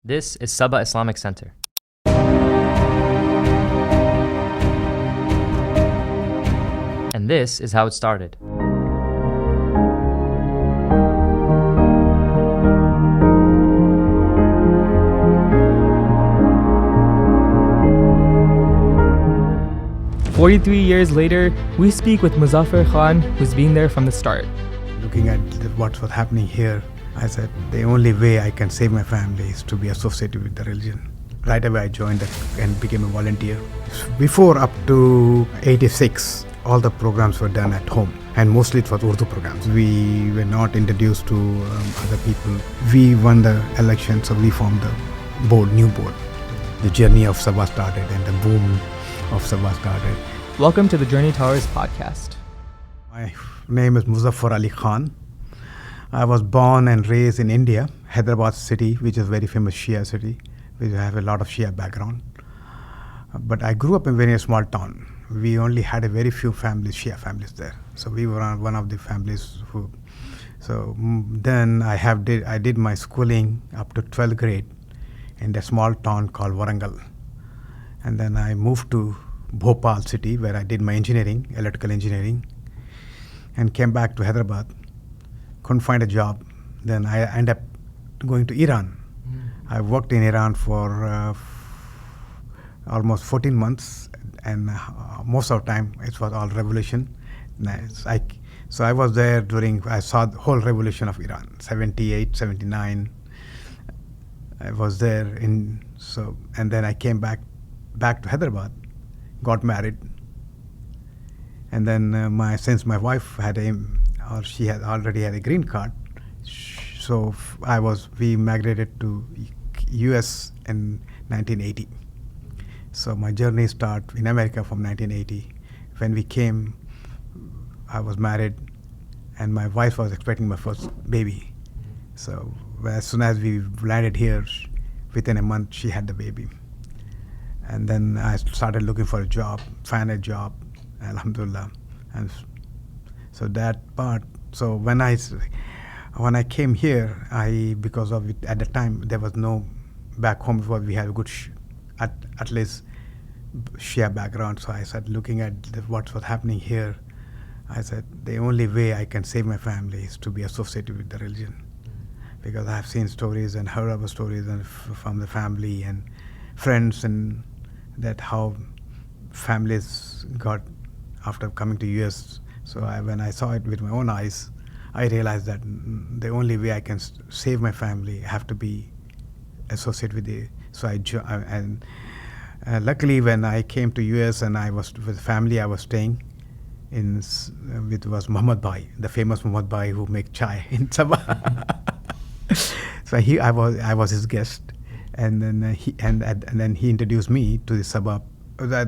This is SABA Islamic Center. And this is how it started. "43 years later, we speak with Muzaffer Khan, who's been there from the start. Looking at what was happening here, I said, the only way I can save my family is to be associated with the religion. Right away, I joined and became a volunteer. Before, up to 86, all the programs were done at home, and mostly it was Urdu programs. We were not introduced to other people. We won the election, so we formed the new board. The journey of SABA started, and the boom of SABA started. Welcome to the Journey Towers podcast. My name is Muzaffer Khan. I was born and raised in India, Hyderabad city, which is a very famous Shia city, which have a lot of Shia background. But I grew up in a very small town. We only had a very few families, Shia families there. So we were one of the families who. So then I did my schooling up to 12th grade in a small town called Warangal. And then I moved to Bhopal city, where I did my engineering, electrical engineering, and came back to Hyderabad. Couldn't find a job. Then I ended up going to Iran. I worked in Iran for almost 14 months, and most of the time it was all revolution. So I was there I saw the whole revolution of Iran, 78, 79. I was there and then I came back to Hyderabad, got married, and then since my wife she had already had a green card, so we migrated to US in 1980. So my journey started in America from 1980. When we came, I was married, and my wife was expecting my first baby. So as soon as we landed here, within a month she had the baby. And then I started looking for a job, found a job, alhamdulillah. And so that part. So when I came here, because of it, at the time there was no back home before we had a good at least Shia background. So I started looking at what was happening here. I said, the only way I can save my family is to be associated with the religion, because I have seen stories and heard about stories from the family and friends, and that how families got after coming to US. So when I saw it with my own eyes, I realized that the only way I can save my family, I have to be associated with it. So luckily when I came to US and I was with the family I was staying was Muhammad Bhai, the famous Muhammad Bhai who make chai in Sabah. So I was his guest, and then he introduced me to the Sabah,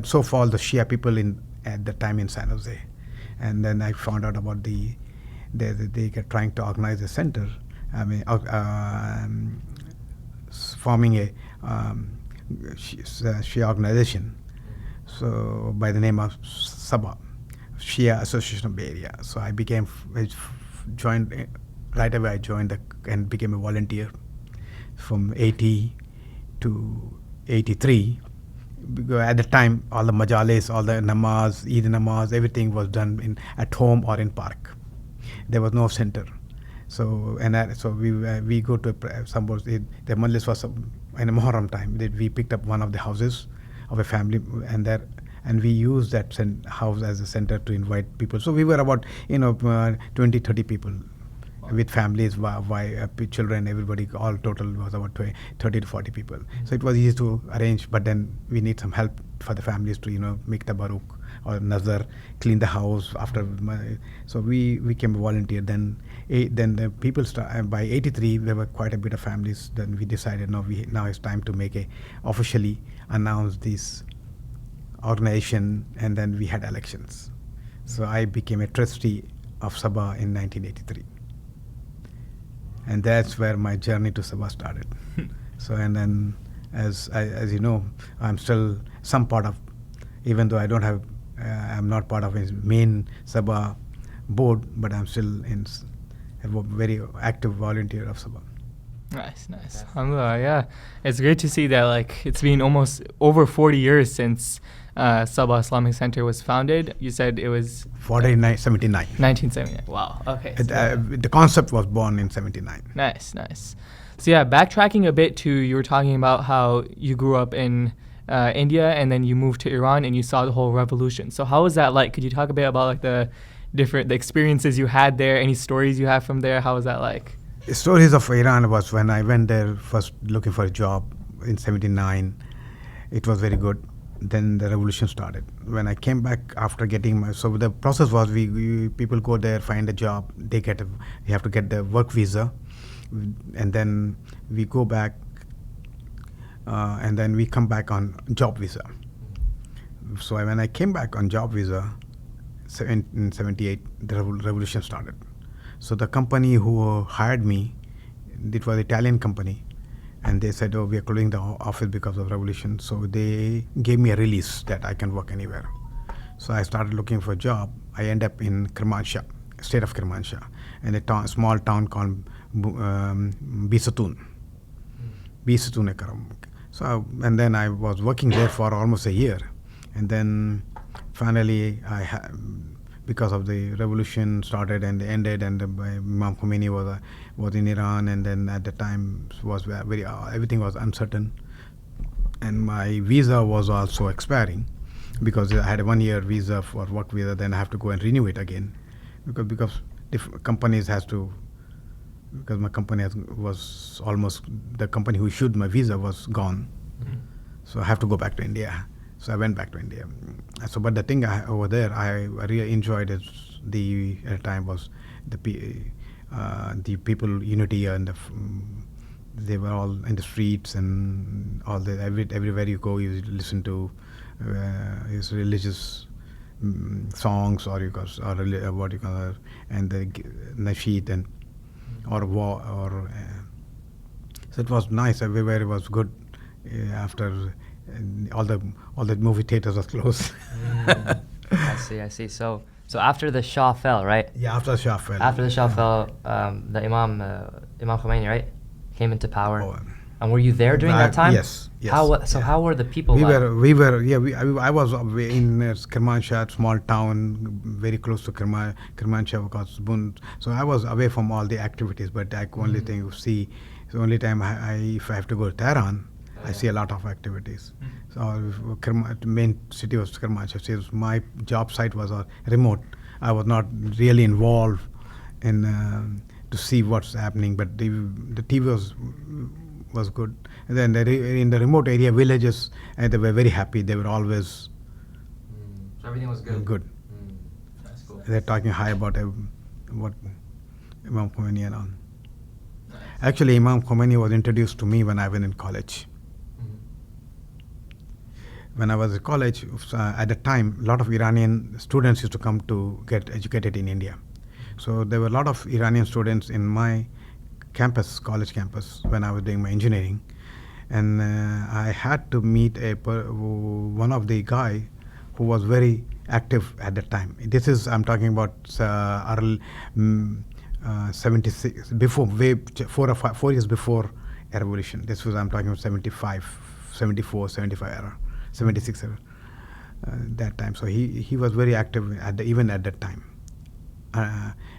so-called the Shia people at the time in San Jose. And then I found out about they are trying to organize a center. Forming a Shia organization, so by the name of SABA, Shia Association of Bay Area. So I joined right away. I joined and became a volunteer from 80 to 83. Because at the time, all the majalis, all the namaz, Eid namaz, everything was done at home or in park. There was no center. So we go to some the majlis was in a Muharram time. We picked up one of the houses of a family, and we used that house as a center to invite people. So we were about 20, 30 people with families, children, everybody. All total was about 30 to 40 people. So it was easy to arrange, but then we need some help for the families to make tabarruk or nazar, clean the house after. So we became a volunteer. Then the people by 83 there were quite a bit of families. Then we decided now it's time to officially announce this organization, and then we had elections. So I became a trustee of SABA in 1983. And that's where my journey to SABA started. So, and then as you know, I'm still some part of, even though I'm not part of his main SABA board, but I'm still a very active volunteer of SABA. Nice. Alhamdulillah, yeah. It's great to see that like it's been almost over 40 years since SABA Islamic Center was founded. You said it was 79. 1979. Wow. Okay. The concept was born in 79. Nice. So yeah, backtracking a bit to you were talking about how you grew up in India and then you moved to Iran and you saw the whole revolution. So how was that like? Could you talk a bit about like the experiences you had there? Any stories you have from there? How was that like? The stories of Iran was when I went there first looking for a job in 79. It was very good. Then the revolution started. When I came back after getting so the process was we people go there, find a job, you have to get the work visa, and then we go back, and then we come back on job visa. So when I came back on job visa in 78, the revolution started. So the company who hired me, it was an Italian company, and they said, we are closing the office because of revolution. So they gave me a release that I can work anywhere. So I started looking for a job. I end up in Kermanshah, state of Kermanshah, in a small town called Bisatun. So, and then I was working there for almost a year. And then finally, because of the revolution started and ended, and Imam Khomeini was in Iran, and then at the time was everything was uncertain, and my visa was also expiring because I had a 1 year visa for work visa. Then I have to go and renew it again because companies has to, because my company was almost, the company who issued my visa was gone, so I have to go back to India. So I went back to India. So, but the thing over there I really enjoyed at the time was the people unity, and they were all in the streets and all the everywhere you go you listen to his religious songs or what you call it, and the nasheed and or war or so it was nice everywhere. It was good after. All the movie theaters are closed. I see. So after the Shah fell, right? Yeah, after the Shah fell. After the Shah fell, the Imam Khomeini, right, came into power. Oh, and were you there during that time? Yes. How were the people? I was in Kermanshah, small town, very close to Kermanshah, because so I was away from all the activities. But the only thing you see, the only time if I have to go to Tehran, I see a lot of activities. So the main city was Kermanshah. So my job site was remote. I was not really involved in to see what's happening, but the TV was good. And then in the remote area villages, and they were very happy. They were always So everything was good. Good. That's cool. They're talking high about what Imam Khomeini and all. Actually, Imam Khomeini was introduced to me when I was in college. When I was in college, at the time, a lot of Iranian students used to come to get educated in India. So there were a lot of Iranian students in my campus, college campus, when I was doing my engineering. And I had to meet one of the guy who was very active at that time. I'm talking about early 76, before, 4 years before a revolution. I'm talking about 75, 74, 75 era. 76 that time. So he was very active even at that time.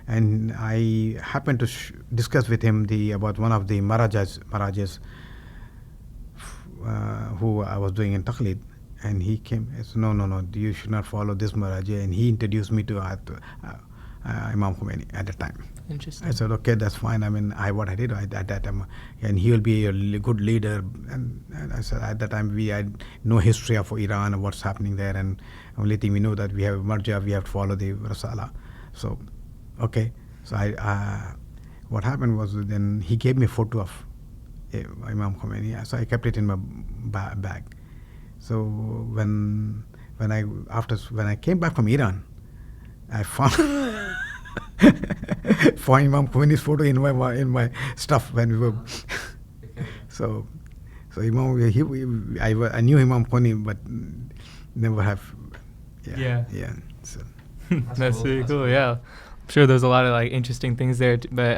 And I happened to discuss with him about one of the Marajas who I was doing in Taqlid. And he came and said, no, you should not follow this Maraja. And he introduced me to Imam Khomeini at the time. Interesting. I said, okay, that's fine. I mean, what I did at that time, and he will be a good leader. And I said, at that time, we had no history of Iran and what's happening there. And only thing we know that we have a marja, we have to follow the Rasala. So, okay. So what happened was then he gave me a photo of Imam Khomeini. So I kept it in my bag. So when I came back from Iran, I found Imam Khomeini's photo in my stuff when we were. so Imam, I knew Imam Khomeini, but never have. Yeah. Yeah. So. That's really cool. Yeah. sure there's a lot of like interesting things there, but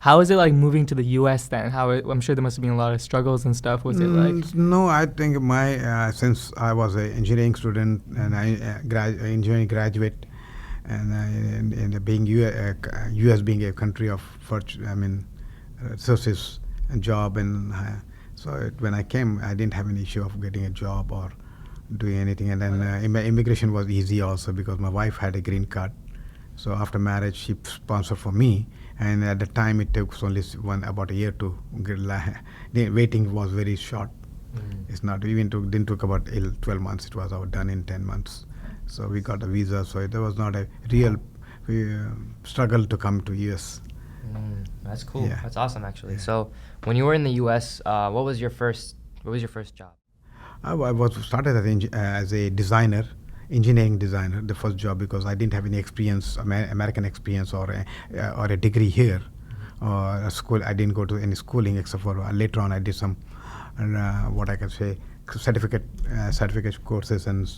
how is it like moving to the U.S. then? I'm sure there must have been a lot of struggles and stuff. Was it like? No, I think my since I was an engineering student and I engineering graduate, and being U.S. being a country of resources and job, and so when I came, I didn't have any issue of getting a job or doing anything. And then immigration was easy also because my wife had a green card. So after marriage, she sponsored for me, and at the time it took only about a year to get. The waiting was very short. It's not even didn't took about 12 months. It was all done in 10 months. So we got a visa. So there was not a real struggle to come to US. That's cool. Yeah. That's awesome, actually. Yeah. So when you were in the U.S., what was your first job? I was started as a designer, engineering designer, the first job, because I didn't have any experience, American experience or a degree here, or a school. I didn't go to any schooling except for later on I did some what I can say certificate courses and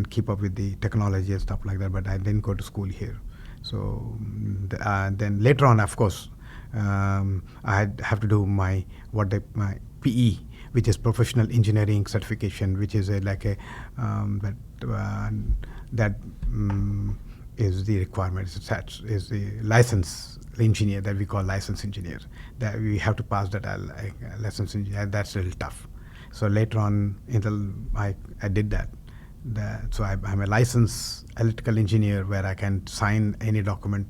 keep up with the technology and stuff like that. But I didn't go to school here. So then later on, of course, I have to do my PE, which is professional engineering certification, which is that is the requirement. Is the license engineer that we call license engineer. That we have to pass that license engineer. That's really tough. So later on, I did that. So I'm a licensed electrical engineer where I can sign any document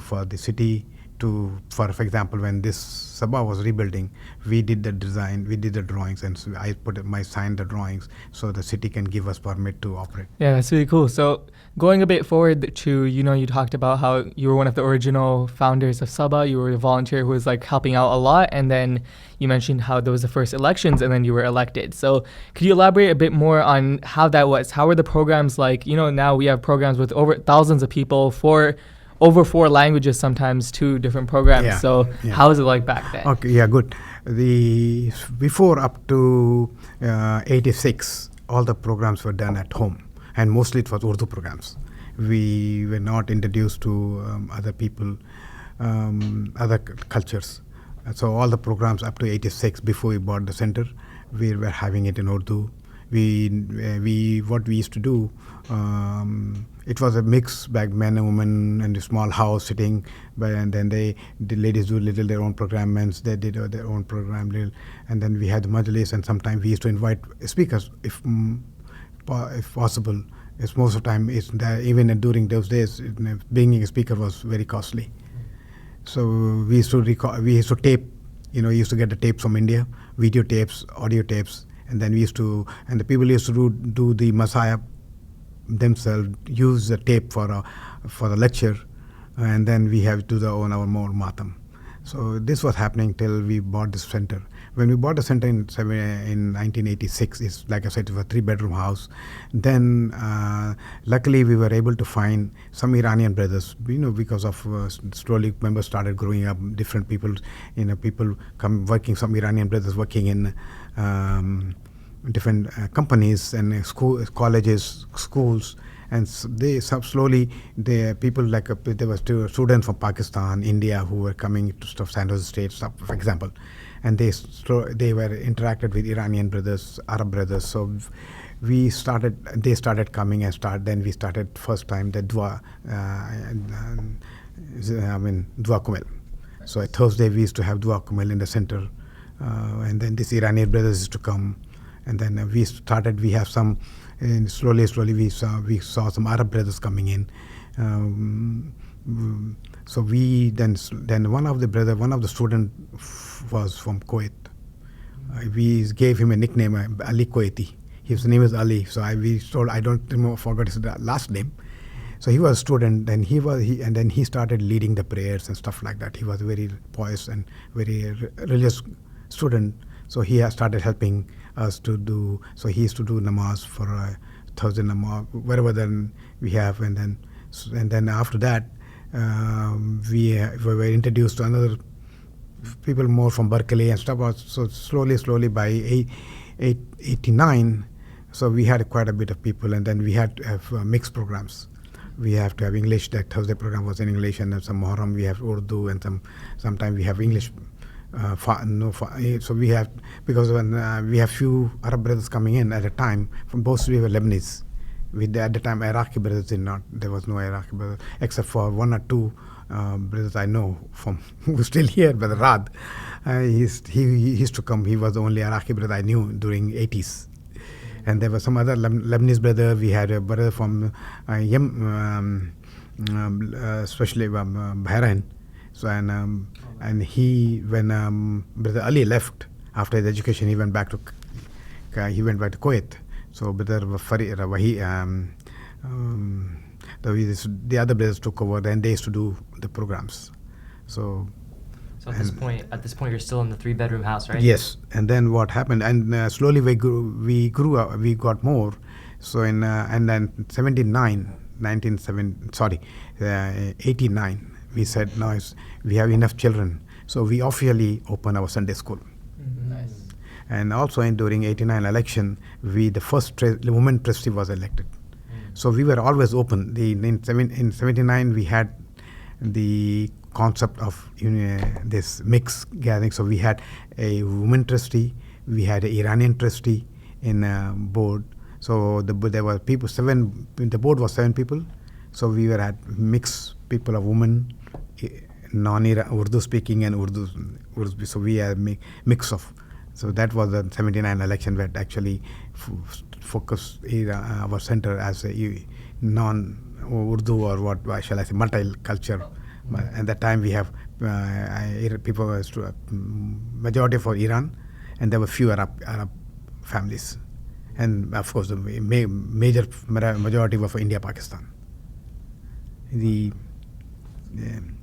for the city. For example, when this SABA was rebuilding, we did the design, we did the drawings, and so I signed the drawings so the city can give us permit to operate. Yeah, that's really cool. So going a bit forward to, you talked about how you were one of the original founders of SABA. You were a volunteer who was like helping out a lot, and then you mentioned how there was the first elections, and then you were elected. So could you elaborate a bit more on how that was? How were the programs like? Now we have programs with over thousands of people over 4 languages, sometimes 2 different programs. Yeah. So how was it like back then? Okay, yeah, good. Before up to 86, all the programs were done at home, and mostly it was Urdu programs. We were not introduced to other people, other cultures. And so all the programs up to 86, before we bought the center, we were having it in Urdu. What we used to do, it was a mix back, men and women in a small house sitting, and then the ladies do their own program, men they did their own program, and then we had the majlis, and sometimes we used to invite speakers if possible. It's most of the time even during those days, being a speaker was very costly. So we used to tape. We used to get the tapes from India, video tapes, audio tapes. And then the people used to do the Messiah themselves, use the tape for the lecture, and then we have to do our matam. So this was happening till we bought this center. When we bought the center in 1986, it's like I said, it was a 3-bedroom house. Then luckily we were able to find some Iranian brothers, because of slowly members started growing up, different people, people come working, some Iranian brothers working in different companies and colleges, schools, and slowly the people there were students from Pakistan, India who were coming to San Jose State, for example, and they were interacted with Iranian brothers, Arab brothers. So they started coming and then we started first time the Dua Kumel. So at Thursday we used to have Dua Kumel in the center, and then these Iranian brothers used to come. And then we have some, and slowly we saw some Arab brothers coming in. So we then one of the student was from Kuwait. We gave him a nickname, Ali Kuwaiti. His name is Ali. So I forgot his last name. So he was a student, and then he started leading the prayers and stuff like that. He was a very pious and very religious student. So he has started helping us to do. So he used to do namaz for Thursday namaz, wherever then we have, and then after that we were introduced to another people more from Berkeley and stuff. So slowly by 89, so we had quite a bit of people, and then we had to have mixed programs. We have to have English. That Thursday program was in English, and then some Muharram we have Urdu, and sometimes we have English. So we have, because when we have few Arab brothers coming in at a time, from both we were Lebanese. At the time, Iraqi brothers did not. There was no Iraqi brothers, except for one or two brothers I know from who's still here, Brother Rad. He used to come. He was the only Iraqi brother I knew during 80s. And there was some other Lebanese brother. We had a brother from especially Bahrain. So and he, when Brother Ali left after his education, he went back to Kuwait. So Brother the other brothers took over. Then they used to do the programs. So at this point, you're still in the 3-bedroom house, right? Yes. And then what happened? And slowly we grew up. We got more. So and then 89. We said now we have enough children. So we officially opened our Sunday school. Nice. And also during 89 election, the first woman trustee was elected. So we were always open. In 79 we had the concept of this mixed gathering. So we had a woman trustee, we had an Iranian trustee in board. So there were people, the board was 7 people. So we had mixed people of women, non-Urdu speaking and Urdu. So we had a mix of. So that was the 79 election that actually focused our center as a non-Urdu or what shall I say, multicultural. At that time we have people, majority for Iran, and there were few Arab families. And of course the major majority were for India, Pakistan.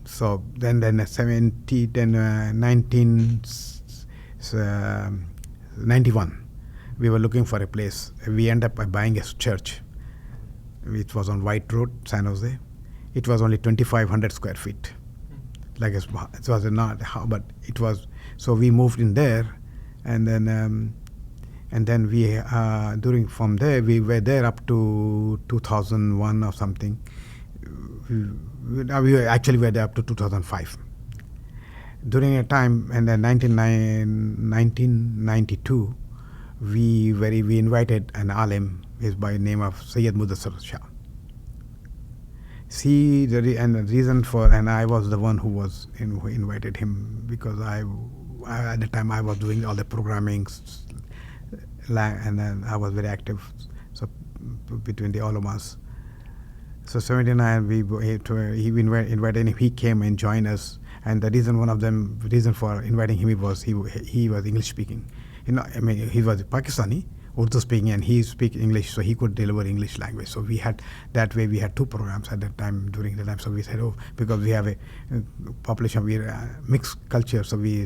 So then 1991, we were looking for a place. We ended up by buying a church. It was on White Road, San Jose. It was only 2,500 square feet. Like it was not, but it was. So we moved in there, and then we from there we were there up to 2001 or something. We were there up to 2005. During a time, and then 1992, we invited an alim, is by name of Sayyid Mudassir Shah. The reason for, and I was the one who invited him, because at the time I was doing all the programming, and then I was very active. So between the ulamas. So 79, he invited him. He came and joined us. And the reason for inviting him was he was English speaking. He was Pakistani, Urdu speaking, and he speaks English, so he could deliver English language. So we had 2 programs at that time, during the time. So we said, because we have a population, we mixed culture, so we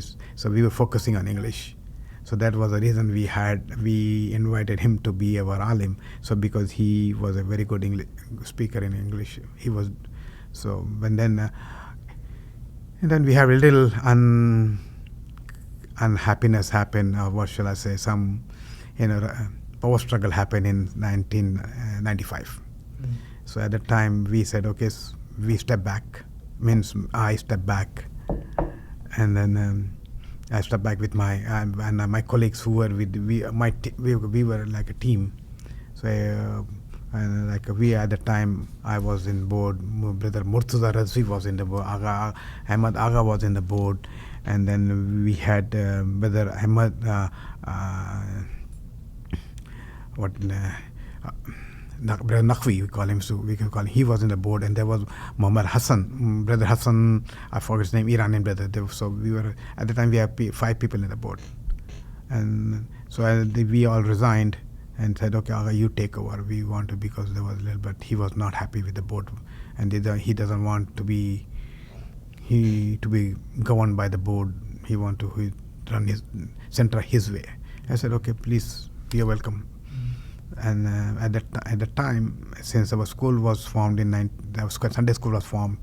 were focusing on English. So that was the reason we invited him to be our alim. So because he was a very good English speaker in English, he was. So and then we have a little unhappiness happen, or what shall I say? Some power struggle happened in 1995. So at that time we said, okay, we step back. Means I step back, and then. I stepped back with my colleagues who were we were like a team. So and like we at the time, I was in board. Brother Murtaza Razvi was in the board. Ahmad Aga was in the board, and then we had Brother Ahmad Brother Naqvi, we call him. So we can call him. He was in the board, and there was Muhammad Hassan, Brother Hassan. I forgot his name, Iranian brother. So we were at the time we had 5 people in the board, and so we all resigned and said, okay, Aga, you take over. We want to, because there was a little, but he was not happy with the board, and he doesn't want to be governed by the board. He want to run his center his way. I said, okay, please, you're welcome. And at the time, since our school was formed Sunday school was formed,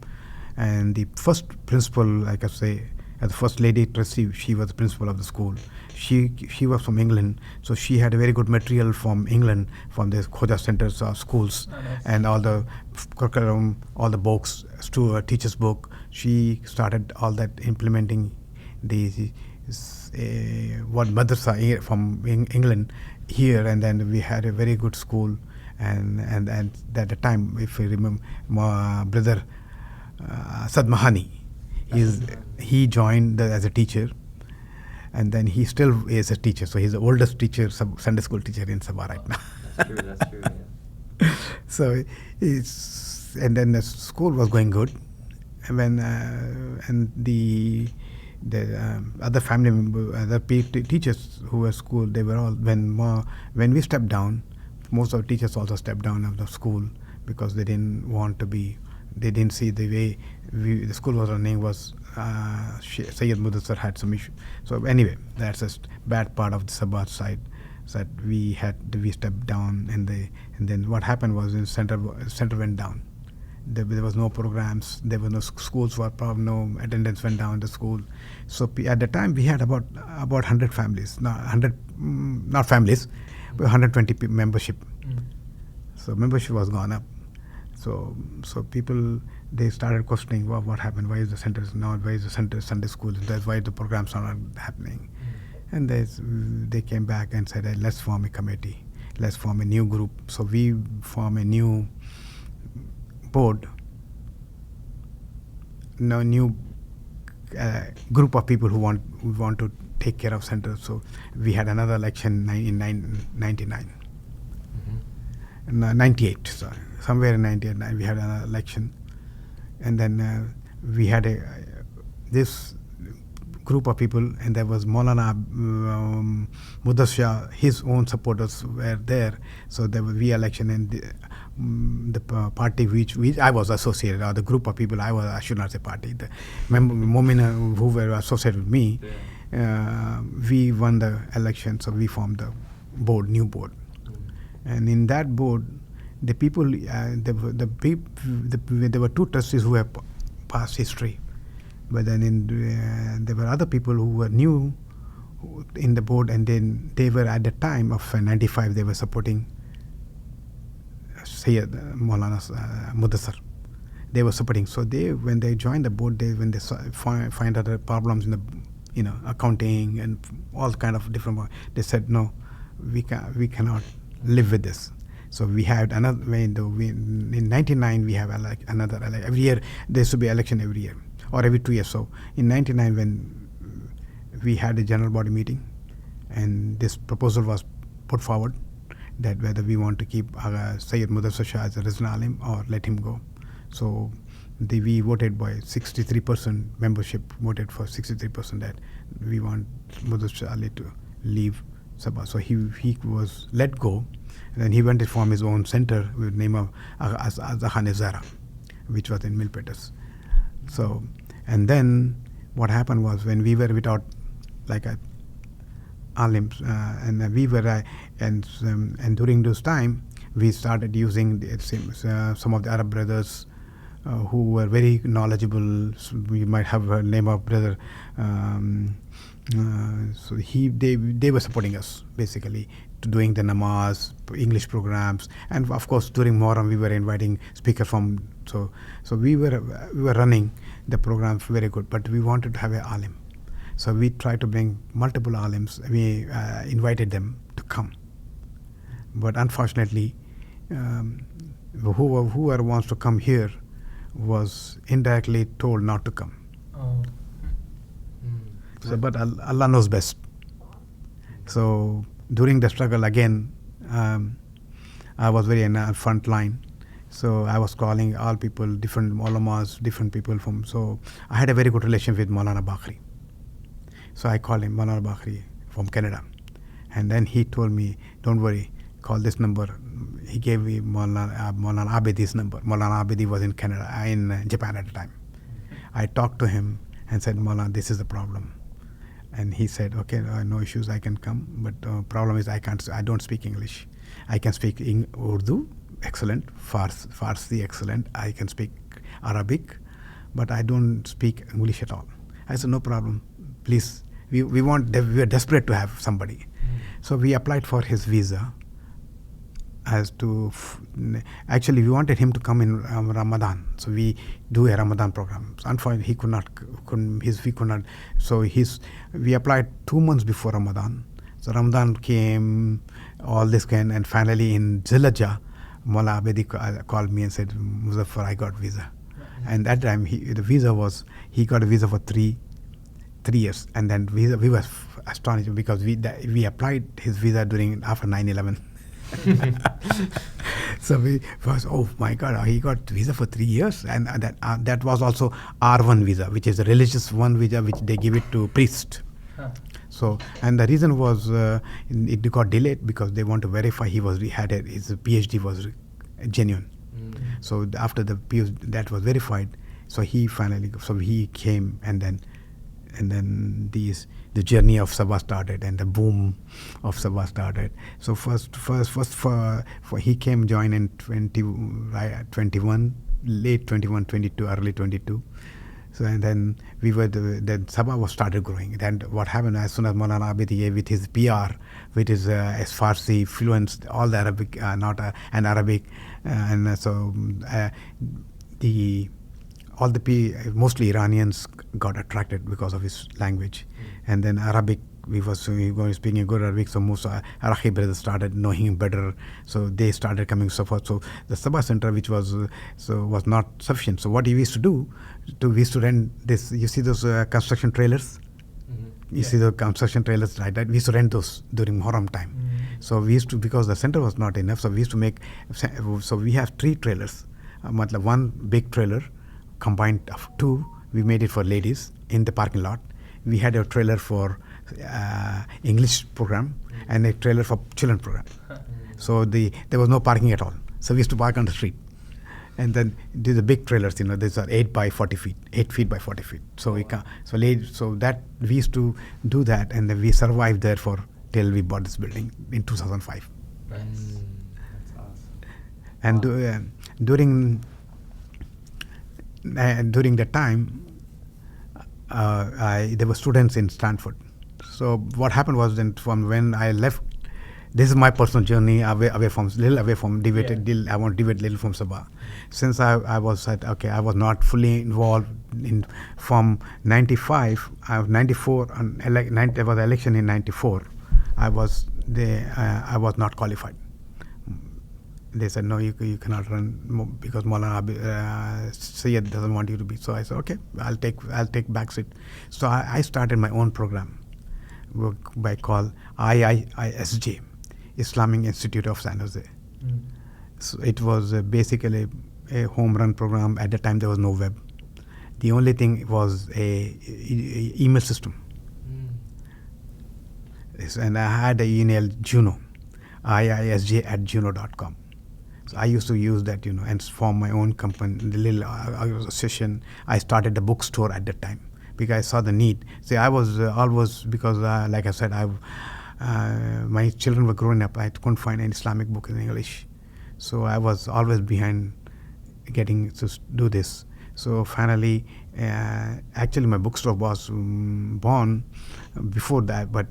and the first principal, like I say, as the first lady trustee, she was the principal of the school. She was from England, so she had a very good material from England, from the Khoja centers of schools, and all the curriculum, all the books, teacher's book. She started all that, implementing the what madrasa from England here, and then we had a very good school. And at the time, if you remember, my brother Fatima Hadi, he joined as a teacher, and then he still is a teacher. So he's the oldest teacher, Sunday school teacher in SABA right now. That's true. Yeah. So and then the school was going good, and the other family members, other teachers who were school, they were all, when we stepped down, most of the teachers also stepped down of the school because they didn't see the way the school was running was Sayyid Mudassar had some issue. So anyway, that's a bad part of the SABA side, that we stepped down, and then what happened was the center went down. There was no programs, there were no schools were problem, no attendance went down in the school. So at the time we had about 100 families, not families, but 120 membership. So membership was gone up. So people, they started questioning, what happened? Why is the center not? Why is the center Sunday school? That's why the programs are not happening. And they came back and said, let's form a committee. Let's form a new group. So we form a new board, new group of people who want to take care of center. So we had another election in 99. 98, sorry. Somewhere in 98, we had an election. And then we had this group of people, and there was Maulana Mudassar, his own supporters were there. So there was election, and the party which I was associated, or the group of people, I should not say party, the Momina who were associated with me, we won the election, so we formed the new board. And in that board, the people, there were two trustees who have past history, but then there were other people who were new in the board, and then they were at the time of 95, they were supporting Sayyid Maulana Mudassar. They were supporting. So when they joined the board, when they find other problems in the accounting and all kind of different, they said no, we cannot live with this. So we had another way. In 99 we have another every year. There should be election every year or every 2 years. So in 99 when we had a general body meeting, and this proposal was put forward that whether we want to keep Sayyid Mudassar Shah as a resident alim or let him go. So we voted by 63%, membership voted for 63% that we want Mudassar Ali to leave SABA. So he was let go, and then he went to form his own center with the name of Azza, which was in Milpitas. So, and then what happened was, when we were without alims, and we were and during this time we started using some of the Arab brothers who were very knowledgeable. So we might have a name of brother. So they were supporting us basically to doing the namaz, English programs, and of course during Muharram we were inviting speaker from. So we were running the program very good, but we wanted to have an alim. So we tried to bring multiple alims. We invited them to come, but unfortunately, whoever wants to come here was indirectly told not to come. Oh. So, but Allah knows best. So during the struggle again, I was very in the front line. So I was calling all people, different ulamas, different people from. So I had a very good relation with Maulana Bakhri. So I called him, Maulana Bakhri from Canada, and then he told me, "Don't worry, call this number." He gave me Maulana Abidi's number. Maulana Abidi was in Canada, in Japan at the time. I talked to him and said, "Maulana, this is the problem." And he said, "Okay, no issues, I can come, but problem is I don't speak English. I can speak Urdu, excellent, Farsi, excellent. I can speak Arabic, but I don't speak English at all. I said, no problem. Please, we are desperate to have somebody. So we applied for his visa. Actually, we wanted him to come in Ramadan, so we do a Ramadan program. So unfortunately, he could not. So we applied 2 months before Ramadan. So Ramadan came, all this came, and finally in Zilajah, Maulana Abidi called me and said, Muzaffer, I got visa. And that time he got a visa for three years, and then we were astonished because we applied his visa after 9/11. So we was, oh my God, he got visa for 3 years, and that was also R1 visa, which is a religious one visa which they give it to priests. So, and the reason was it got delayed because they want to verify his PhD was genuine. So after the PhD that was verified, so he came, and then the journey of SABA started, and the boom of SABA started. So first he came join in 21, late 21, 22, early 22. So and then then SABA was started growing. Then what happened, as soon as Maulana Abidi with his PR, with his Farsi fluence, all the Arabic, Arabic, and so mostly Iranians got attracted because of his language, and then Arabic. We were speaking good Arabic, so most Iraqi brothers started knowing him better. So they started coming so forth. So the SABA Center, which was not sufficient. So what we used to do, we used to rent this. You see those construction trailers. You see the construction trailers, right? We used to rent those during Muharram time. So we used to, because the center was not enough. So we used to make. So we have 3 trailers. One big trailer combined of 2. We made it for ladies in the parking lot. We had a trailer for English program and a trailer for children program. So there was no parking at all. So we used to park on the street. And then these are big trailers, these are 8 by 40 feet, 8 feet by 40 feet. So we used to do that, and then we survived there till we bought this building in 2005. Nice. That's awesome. And during that time, there were students in Stanford. So what happened was, then from when I left, this is my personal journey away from deviated. I want to deviate little from SABA. Since I was I was not fully involved from 95. I was 94. There was an election in 94. I was not qualified. They said, no, you cannot run because Maulana Sayyid doesn't want you to be. So I said, okay, I'll take back seat. So I started my own program by called IISJ, Islamic Institute of San Jose. So it was basically a home run program. At the time there was no web. The only thing was a email system. And I had an email, Juno, iisj@juno.com. So I used to use that, and form my own company, the little association. I started the bookstore at that time because I saw the need. See, I was always, because like I said, my children were growing up. I couldn't find an Islamic book in English. So I was always behind getting to do this. So finally, actually my bookstore was born before that, but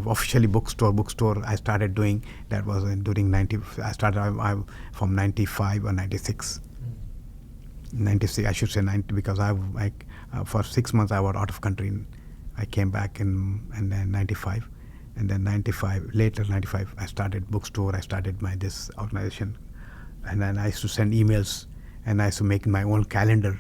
officially bookstore I started doing, that was during 90. I started from 95 or 96. 96, I should say 90, because for 6 months I was out of country. I came back and then 95, and then 95 I started bookstore. I started this organization, and then I used to send emails, and I used to make my own calendar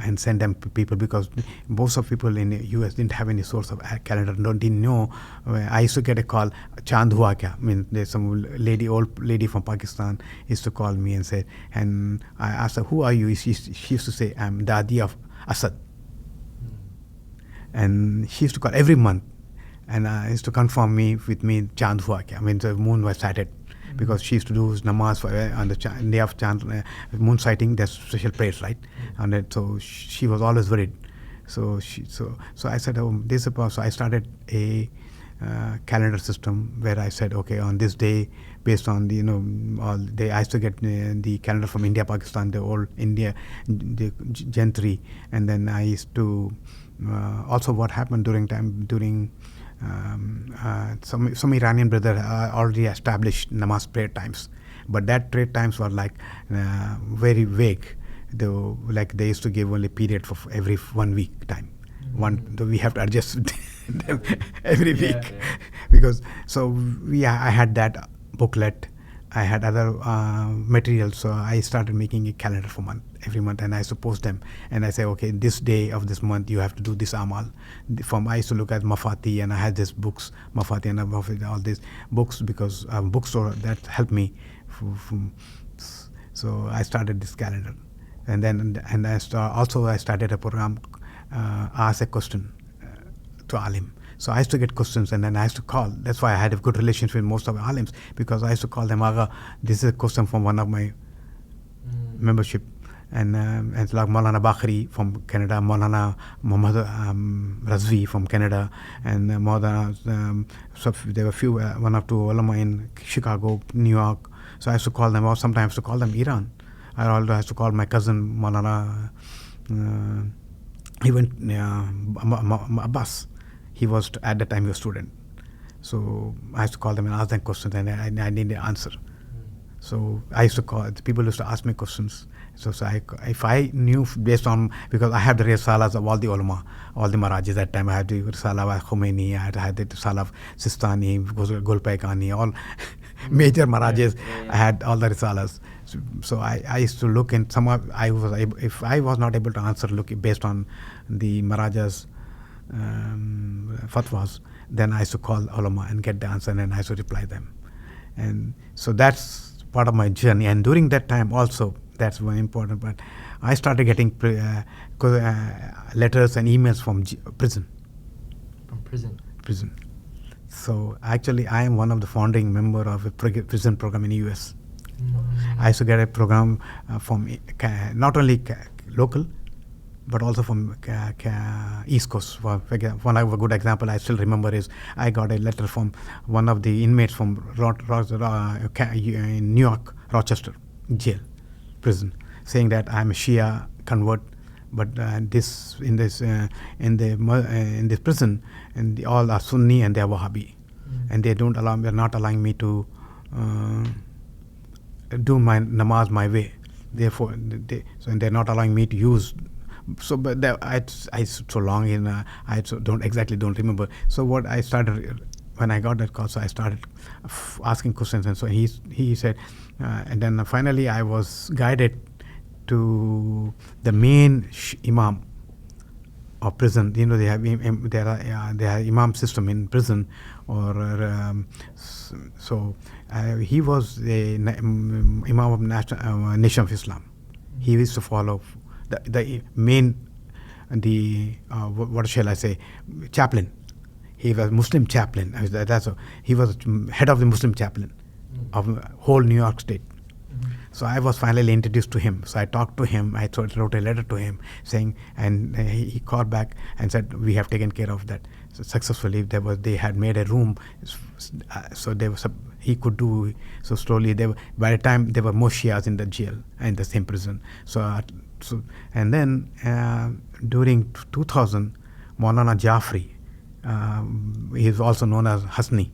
and send them to people, because most of people in the US didn't have any source of calendar, didn't know. I used to get a call, Chand hua kya? I mean, there's some old lady from Pakistan used to call me and say, and I asked her, who are you? She used to say, I'm Dadi of Asad. And she used to call every month, and used to confirm with me, Chand hua kya? I mean, the moon was sighted. Because she used to do namaz on the day of moon sighting. There's special prayers, right? And so she was always worried. So I said, oh, this is so I started calendar system where I said, okay, on this day, based on the, all day, I used to get the calendar from India, Pakistan, the old India, the Gen 3, and then I used to also what happened during some Iranian brother already established namaz prayer times, but that prayer times were like very vague. They used to give only period for every 1 week time. We have to adjust them every week because I had that booklet, I had other materials, so I started making a calendar for every month, and I used to post them, and I say, okay, this day of this month you have to do this amal. I used to look at Mafati, and I had these books, Mafati and Mafati, all these books, because Bookstore, that helped me. So I started this calendar, and then I started a program, ask a question to alim. So I used to get questions, and then I used to call. That's why I had a good relationship with most of the alims, because I used to call them, Aga, this is a question from one of my membership. And it's like Maulana Bakhri from Canada, Maulana Muhammad Razvi from Canada, and Maulana, so there were few, one or two ulama in Chicago, New York. So I used to call them, or sometimes I used to call them Iran. I also used to call my cousin Maulana, Abbas. He was, at that time, he was a student. So I used to call them and ask them questions, and I needed an answer. So I used to call, people used to ask me questions. So if I knew based on, because I had the risalas of all the ulama, all the marajis at that time. I had the risala of Khomeini, I had the risala of Sistani, Golpaikani, all major marajis. I had all the risalas. So I used to look, and if I was not able to answer, look based on the marajas fatwas, then I used to call ulama and get the answer, and I used to reply them. And so that's part of my journey. And during that time also, that's very important, but I started getting letters and emails from prison. From prison? Prison. So actually I am one of the founding member of a prison program in the US. I used to get a program from not only local, but also from East Coast. One of a good example I still remember is I got a letter from one of the inmates from in New York, Rochester jail, prison, saying that I'm a Shia convert, but in this prison, and they all are Sunni and they are Wahhabi, and they they're not allowing me to do my namaz my way. Therefore, they're not allowing me to use. So, but I so long in don't remember. So what I started when I got that call, so I started asking questions, and so he said, and then finally I was guided to the main imam of prison. They have imam system in prison, or he was the imam of Nation of Islam. He used to follow the main, what shall I say, chaplain. He was Muslim chaplain. He was head of the Muslim chaplain of whole New York State. So I was finally introduced to him. So I talked to him. I wrote a letter to him saying, and he called back and said, we have taken care of that. So successfully, they had made a room, so he could do. So slowly, by the time there were more Shias in the jail, in the same prison. And then during 2000, Maulana Jafri, he is also known as Hasni.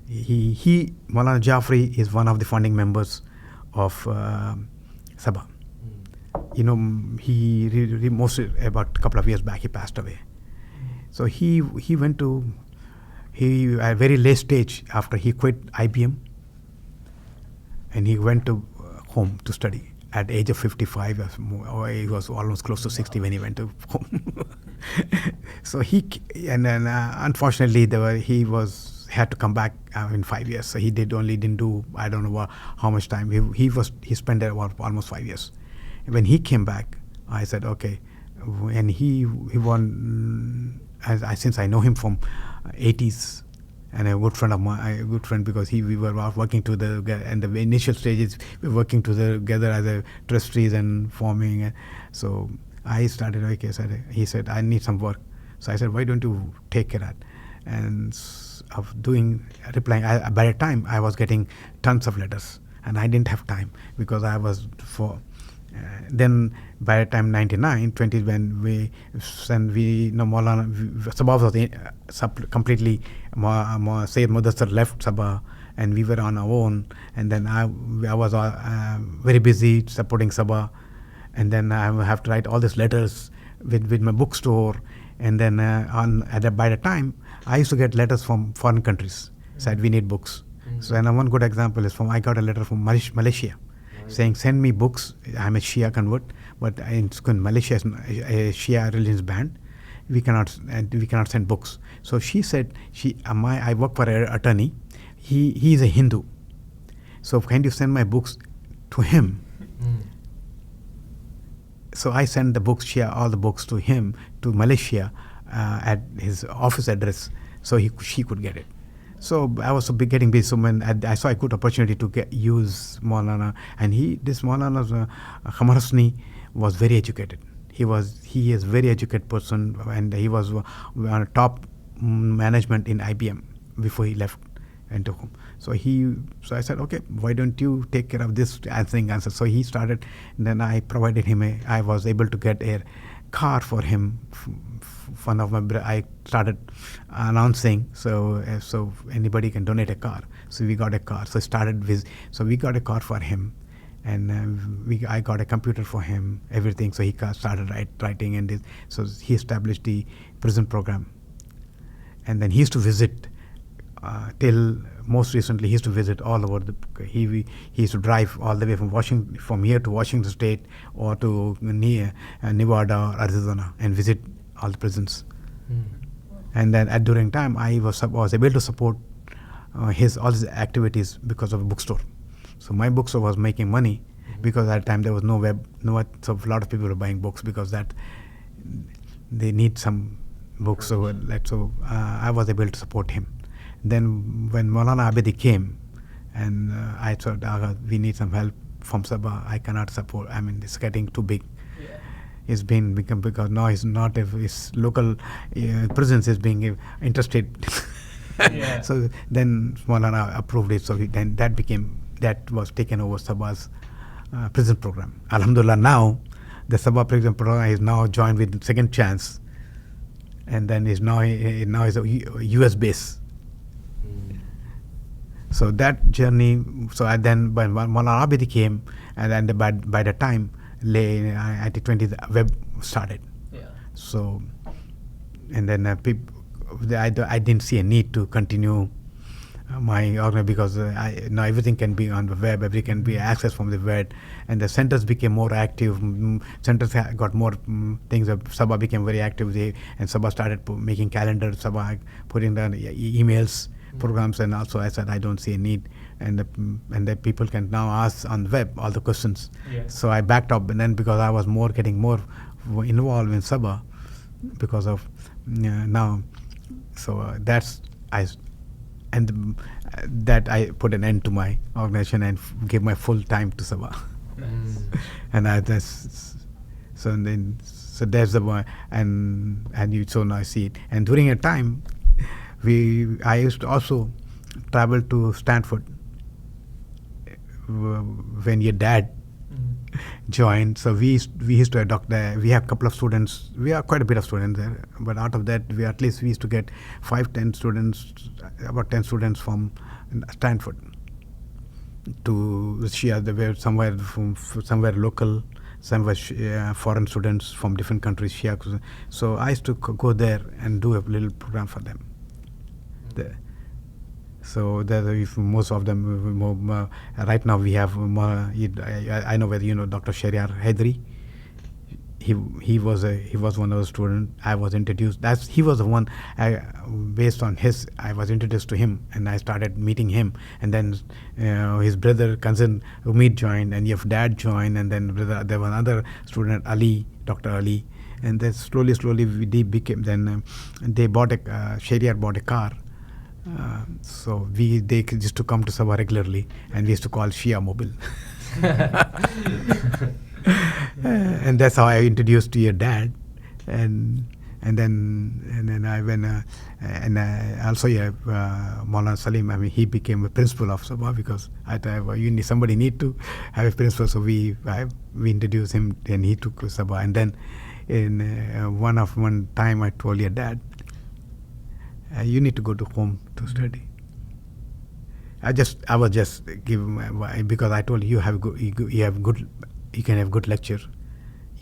Maulana Jafri is one of the founding members of SABA. He mostly about a couple of years back he passed away. So he went to at a very late stage after he quit IBM, and he went to home to study. At the age of 55, or he was almost close to 60 when he went to home. So unfortunately he had to come back in 5 years. So he didn't do, I don't know how much time. He spent there almost 5 years. When he came back, I said, okay. And he won, since I know him from 80s, and a good friend because we were working together, and the initial stages we were working together as a trustees and forming. So I started, he said, I need some work. So I said, why don't you take care of that? and of doing replying. By the time I was getting tons of letters, and I didn't have time because I was for. Then by the time 99, 20 when we Maulana SABA was completely Sayyid Mudassar left SABA and we were on our own, and then I was very busy supporting SABA, and then I have to write all these letters with my bookstore, and then by the time I used to get letters from foreign countries said we need books. So and one good example is I got a letter from Malaysia saying send me books. I'm a Shia convert, but in Malaysia is a Shia religious band. We cannot send books. So she said I work for an attorney. He is a Hindu. So can you send my books to him? So I sent the books, Shia, all the books to him to Malaysia at his office address, so she could get it. So I was getting busy. So when I saw a good opportunity to use Maulana, and this Maulana Khamar Husni was very educated. He is very educated person, and he was on top management in IBM before he left and took home. So I said, okay, why don't you take care of this answer? So he started, and then I provided him I was able to get a car for him. I started announcing, so anybody can donate a car. So we got a car. So we got a car for him, and I got a computer for him, everything. So he started writing, and so he established the prison program. And then he used to visit till most recently. He used to visit all over he used to drive all the way from here to Washington State or to Nevada or Arizona and visit all the prisons. And then during time I was able to support all his activities because of a bookstore. So my bookstore was making money because at that time there was no web, so a lot of people were buying books because that they need some books. So I was able to support him. Then when Maulana Abidi came, and I thought we need some help from SABA. I cannot support. I mean, it's getting too big. It's become because now he's not his local presence is being interested. So then Maulana approved it. So then that was taken over SABA's prison program. Alhamdulillah, now the SABA prison program is now joined with Second Chance, and then is now is a US base. So that journey. So then when Maulana Abidi came, and then by the time at the 20th web started. So and then I didn't see a need to continue my organization because now everything can be on the web, everything can be accessed from the web, and the centers became more active. Centers got more things. SABA became very active, and SABA started making calendars. SABA putting down emails, programs, and also I said I don't see a need, and the people can now ask on the web all the questions. So I backed up, and then because I was getting more involved in SABA because of now, so that I put an end to my organization and gave my full time to SABA. And so there's the one, and you so now see it. And during a time, I used to also travel to Stanford when your dad joined. So we used to adopt there. We have a couple of students. We have quite a bit of students there. But out of that, we used to get 10 students, about 10 students from Stanford to Shia. They were somewhere local, somewhere foreign students from different countries. Shia. So I used to go there and do a little program for them. So most of them right now we have I know whether you know Dr. Shariar Hydari. He was one of the students I was introduced. He was the one based on I was introduced to him, and I started meeting him, and then his brother cousin Umid joined, and your dad joined, and then there was another student Ali, Dr. Ali, and then slowly they became. Then they Shariar bought a car. So they used to come to SABA regularly, and we used to call Shia Mobile. And that's how I introduced to your dad, and And then I went, also Maulana Salim. I mean, he became a principal of SABA because I thought somebody need to have a principal. So we introduced him, and he took SABA. And then in one time I told your dad, you need to go to home to study. I was just giving because I told you you can have good lecture,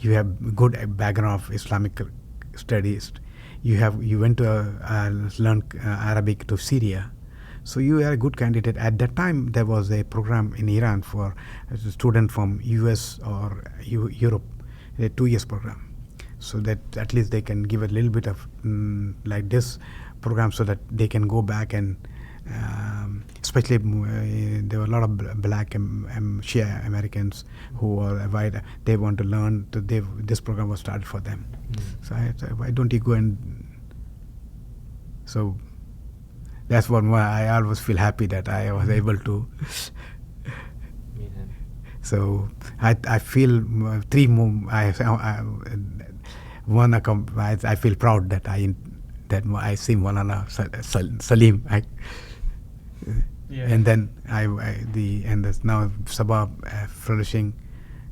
you have good background of Islamic studies, you went to learn Arabic to Syria, so you are a good candidate. At that time, there was a program in Iran for a student from US or Europe, a 2 years program, so that at least they can give a little bit of like this program, so that they can go back and. Especially there were a lot of black Shia Americans who were they want to learn. This program was started for them. So I said, why don't you go and? So that's what I always feel happy that I was able to. So I feel three more. I feel proud that I see Maulana Salim. And then there's now SABA flourishing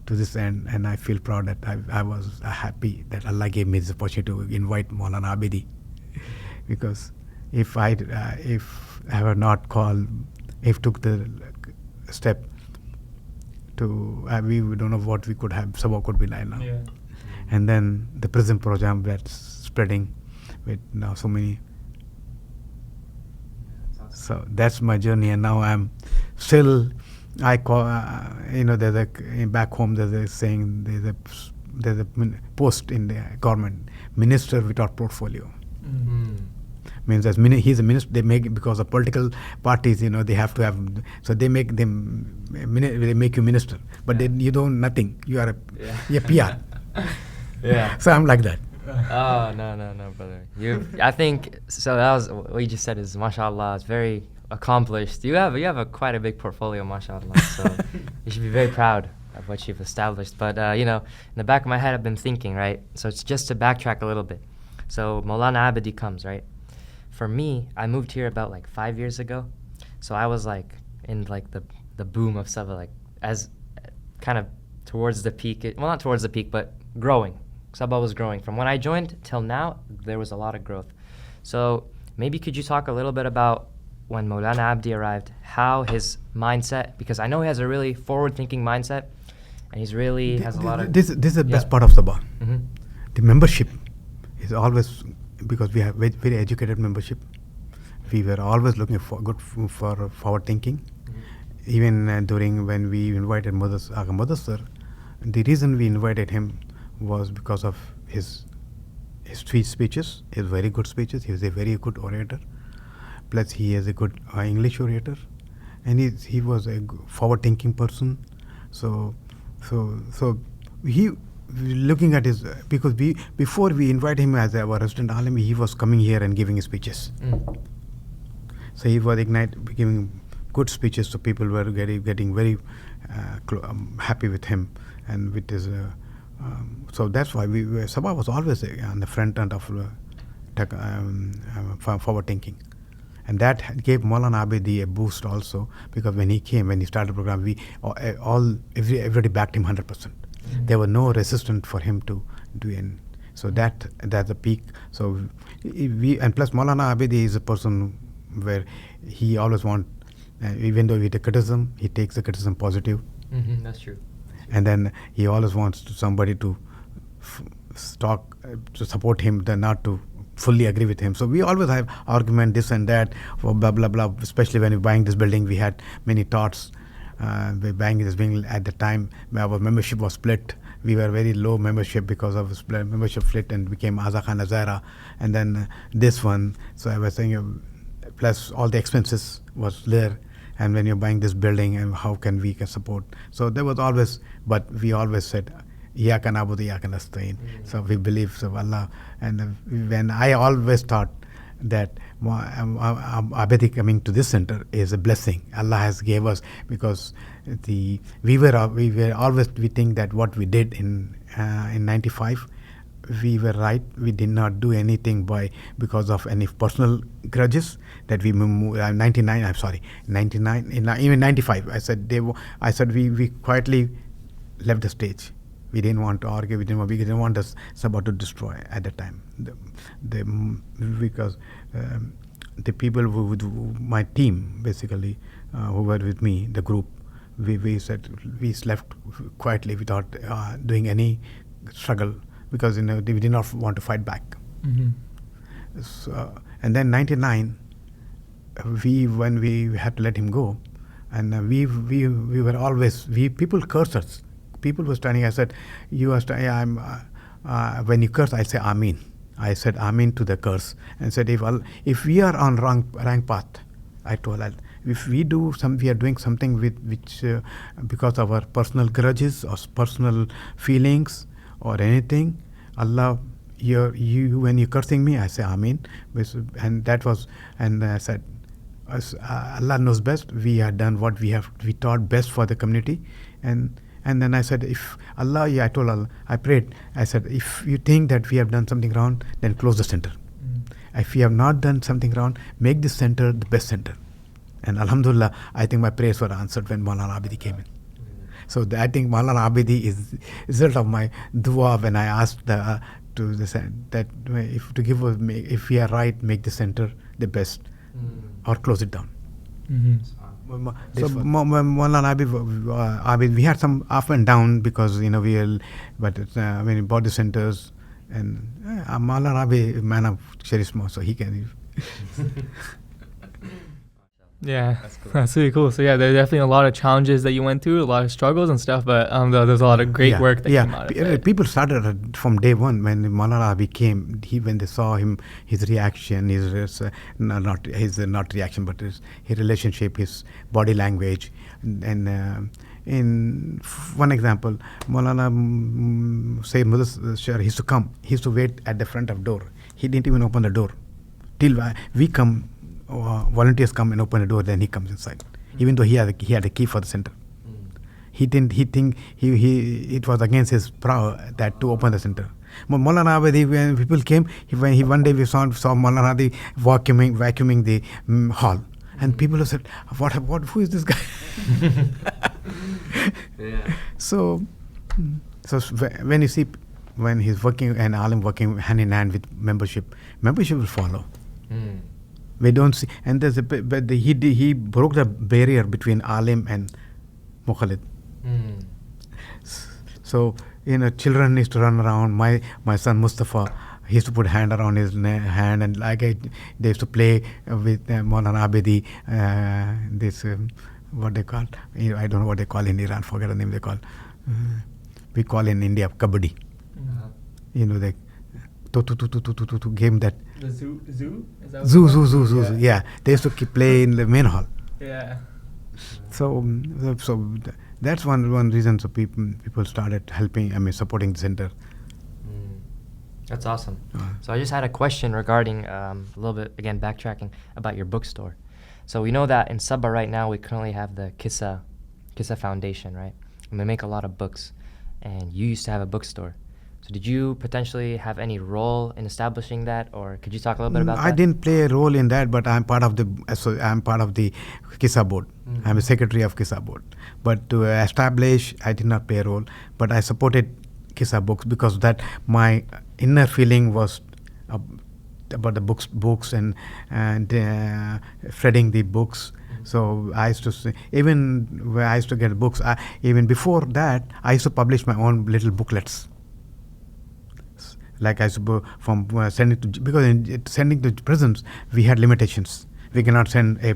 to this end, and I feel proud that I was happy that Allah gave me this opportunity to invite Maulana Abidi, because if I have not called, if took the step to, we don't know what we could have, SABA could be like now. Yeah. And then the prison program that's spreading with now so many. So that's my journey, and now I'm still. I call, there's back home. There's a saying. There's a post in the government, minister without portfolio. Mm-hmm. Means as he's a minister. They make it because of political parties. They have to have. So they make you minister, but then you don't nothing. You are a PR. Yeah. So I'm like that. Oh, no, brother. I think so. That was what you just said. Is mashallah. It's very accomplished. You have quite a big portfolio, mashallah. So you should be very proud of what you've established. But in the back of my head, I've been thinking, right. So it's just to backtrack a little bit. So Maulana Abidi comes, right. For me, I moved here about 5 years ago. So I was in the boom of SABA, as kind of towards the peak. Well, not towards the peak, but growing. SABA was growing. From when I joined till now, there was a lot of growth. So maybe could you talk a little bit about when Maulana Abdi arrived, how his mindset, because I know he has a really forward-thinking mindset, and he's really has a lot of... This is the best part of SABA. Mm-hmm. The membership is always, because we have very educated membership, we were always looking for forward thinking. Mm-hmm. Even during when we invited Muzaffer, the reason we invited him was because of his speeches, his very good speeches. He was a very good orator. Plus, he is a good English orator, and he was a forward-thinking person. So he looking at his because before we invite him as our resident alim, he was coming here and giving speeches. Mm. So he was giving good speeches, so people were getting very happy with him and with his. So that's why SABA was always on the front end of forward thinking, and that gave Maulana Abidi a boost also, because when he started the program, everybody backed him 100%. Mm-hmm. There were no resistance for him to do it. So that's the peak. So and plus Maulana Abidi is a person where he always even though he takes criticism, he takes the criticism positive. Mm-hmm, that's true. And then he always wants somebody to to support him, then not to fully agree with him. So we always have argument, this and that, for blah, blah, blah. Especially when we buying this building, we had many thoughts. Buying this building at the time, our membership was split. We were very low membership because of membership split and became Azza Khan Azara. And then this one, so I was saying, plus all the expenses was there. And when you're buying this building, and how can we support? So there was always, but we always said, Iyaka na'budu, Iyaka nasta'in. So we believe so Allah. And when I always thought that Abidi coming to this center is a blessing Allah has gave us, because we think that what we did in 95, we were right. We did not do anything because of any personal grudges that we moved. 99. I'm sorry, 99. Even 95. I said we quietly left the stage. We didn't want to argue. We didn't want us SABA to destroy at the time. Because the people my team basically who were with me, the group, we said we left quietly without doing any struggle, because we did not want to fight back. So, and then 99, when we had to let him go, and we were always, people cursed us. People were standing. I said, "You are standing." When you curse, I say Amin. I said Amin to the curse, and said, if we are on wrong path, I told her, if we are doing something which because of our personal grudges or personal feelings or anything, Allah, when you're cursing me, I say Amin. And that was, and I said, Allah knows best. We have done what we thought best for the community, and then I said, if Allah, I told Allah, I prayed, I said, if you think that we have done something wrong, then close the center. If we have not done something wrong, make this center the best center. And Alhamdulillah, I think my prayers were answered when Maulana Abidi came in. So I think Maulana Abidi is result of my dua when I asked if we are right, make the center the best, or close it down. So Maulana Abidi, we had some up and down because when we bought the centers, and Maulana Abidi, man of charisma, so he can. Yeah, That's cool. that's really cool. So yeah, there are definitely a lot of challenges that you went through, a lot of struggles and stuff, but there's a lot of great work that came out of it. People started from day one when Maulana Abidi came. When they saw him, his reaction, his relationship, his body language, and in one example, Maulana say Muzaffer, he used to come. He used to wait at the front of door. He didn't even open the door till we come. Volunteers come and open the door, then he comes inside, even though he had a key for the center. It was against his power that to open the center. Maulana Abidi, when people came, one day we saw Maulana Abidi vacuuming the hall, and people said, who is this guy? Yeah. So when you see when he's working and Alim working hand in hand with membership will follow. We don't see, and he broke the barrier between Alim and Mukhalid. So children used to run around. My son Mustafa, he used to put hand around his hand, and they used to play with Maulana Abidi. What they call? I don't know what they call in Iran. Forget the name they call. We call in India kabaddi. The game that. The zoo? Is that Zoo. Yeah, they used to play in the main hall. Yeah. So that's one reason. So people started helping. Supporting the center. That's awesome. So I just had a question regarding a little bit, again, backtracking about your bookstore. So we know that in SABA right now we currently have the Kisa Foundation, right? And they make a lot of books. And you used to have a bookstore. So did you potentially have any role in establishing that, or could you talk a little bit about that? I didn't play a role in that, but I'm part of the Kisa board. I'm a secretary of Kisa board. But to establish, I did not play a role, but I supported Kisa books because that my inner feeling was about the books and shredding the books. So I used to say, even where I used to get books, even before that, I used to publish my own little booklets. Like I suppose sending to prisons, we had limitations. We cannot send a